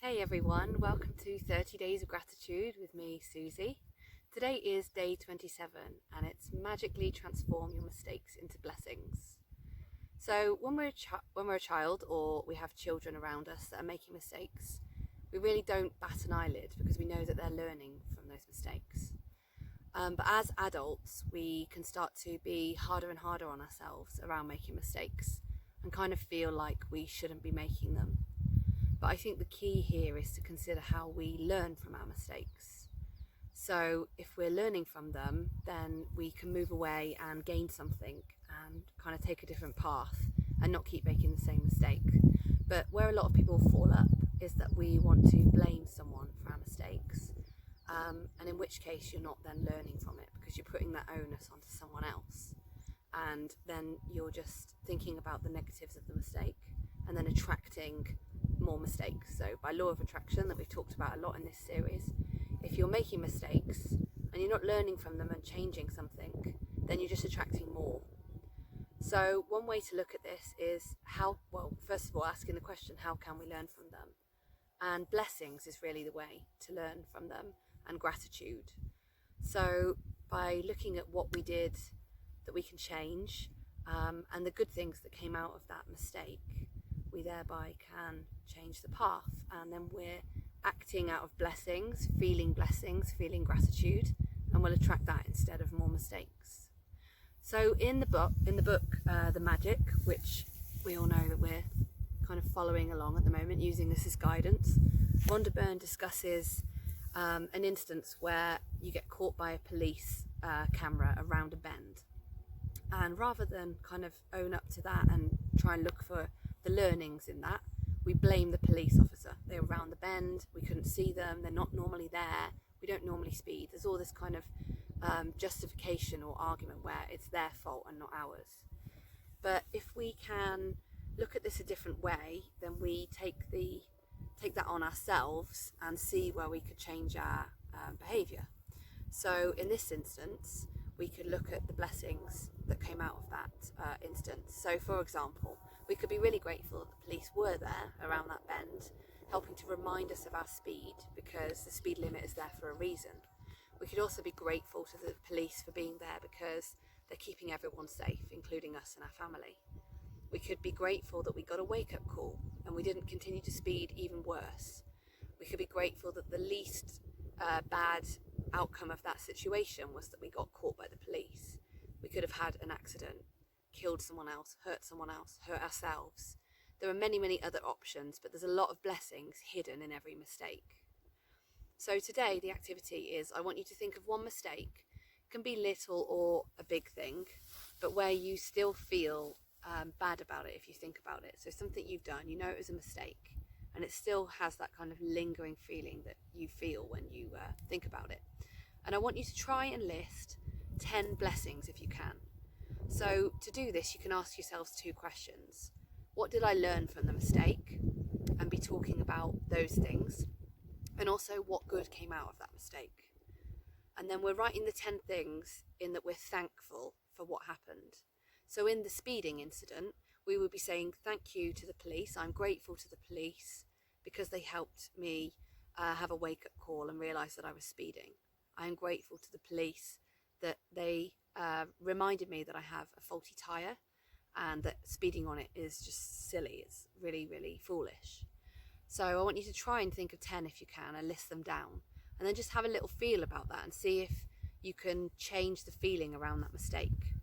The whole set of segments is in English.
Hey everyone, welcome to 30 Days of Gratitude with me, Susie. Today is day 27 and it's magically transform your mistakes into blessings. So when we're a child or we have children around us that are making mistakes, we really don't bat an eyelid because we know that they're learning from those mistakes. But as adults, we can start to be harder and harder on ourselves around making mistakes and kind of feel like we shouldn't be making them. But I think the key here is to consider how we learn from our mistakes. So if we're learning from them, then we can move away and gain something and kind of take a different path and not keep making the same mistake. But where a lot of people fall up is that we want to blame someone for our mistakes. And in which case you're not then learning from it because you're putting that onus onto someone else. And then you're just thinking about the negatives of the mistake and then attracting more mistakes. So by law of attraction that we've talked about a lot in this series, if you're making mistakes and you're not learning from them and changing something, then you're just attracting more. So one way to look at this is first of all, asking the question, how can we learn from them? And blessings is really the way to learn from them, and gratitude. So by looking at what we did that we can change, and the good things that came out of that mistake, we thereby can change the path, and then we're acting out of blessings, feeling gratitude, and we'll attract that instead of more mistakes. So in the book, The Magic, which we all know that we're kind of following along at the moment, using this as guidance, Rhonda Byrne discusses an instance where you get caught by a police camera around a bend. And rather than kind of own up to that and try and look for the learnings in that, we blame the police officer. They were around the bend, we couldn't see them, they're not normally there, we don't normally speed. There's all this kind of justification or argument where it's their fault and not ours. But if we can look at this a different way, then we take that on ourselves and see where we could change our behaviour. So in this instance, we could look at the blessings that came out of that instance. So for example, we could be really grateful that the police were there around that bend, helping to remind us of our speed, because the speed limit is there for a reason. We could also be grateful to the police for being there because they're keeping everyone safe, including us and our family. We could be grateful that we got a wake-up call and we didn't continue to speed even worse. We could be grateful that the least bad outcome of that situation was that we got caught by the police. We could have had an accident, killed someone else, hurt ourselves. There are many, many other options, but there's a lot of blessings hidden in every mistake. So today the activity is, I want you to think of one mistake. It can be little or a big thing, but where you still feel bad about it if you think about it. So something you've done, you know it was a mistake, and it still has that kind of lingering feeling that you feel when you think about it. And I want you to try and list 10 blessings if you can. So to do this, you can ask yourselves two questions. What did I learn from the mistake? And be talking about those things. And also, what good came out of that mistake? And then we're writing the 10 things in that we're thankful for what happened. So in the speeding incident, we would be saying thank you to the police. I'm grateful to the police because they helped me have a wake-up call and realise that I was speeding. I am grateful to the police that they reminded me that I have a faulty tyre and that speeding on it is just silly. It's really, really foolish. So I want you to try and think of 10 if you can and list them down, and then just have a little feel about that and see if you can change the feeling around that mistake.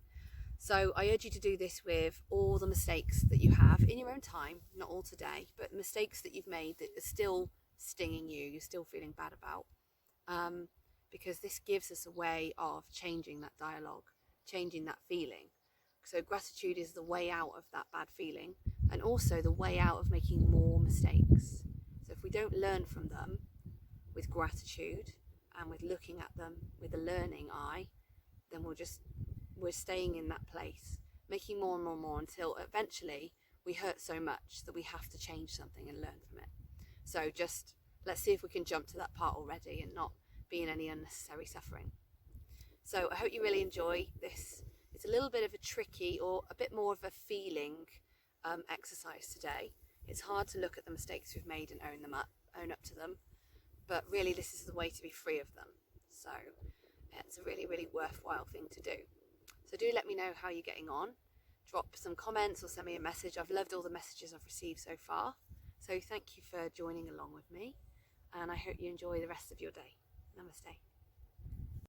So I urge you to do this with all the mistakes that you have in your own time, not all today, but mistakes that you've made that are still stinging you, you're still feeling bad about, because this gives us a way of changing that dialogue, changing that feeling. So gratitude is the way out of that bad feeling, and also the way out of making more mistakes. So if we don't learn from them with gratitude and with looking at them with a learning eye, then we're staying in that place, making more and more and more until eventually we hurt so much that we have to change something and learn from it. So just let's see if we can jump to that part already and not be in any unnecessary suffering. So I hope you really enjoy this. It's a little bit of a tricky or a bit more of a feeling exercise today. It's hard to look at the mistakes we've made and own up to them, but really this is the way to be free of them. So it's a really, really worthwhile thing to do. So do let me know how you're getting on. Drop some comments or send me a message. I've loved all the messages I've received so far. So thank you for joining along with me, and I hope you enjoy the rest of your day. Namaste.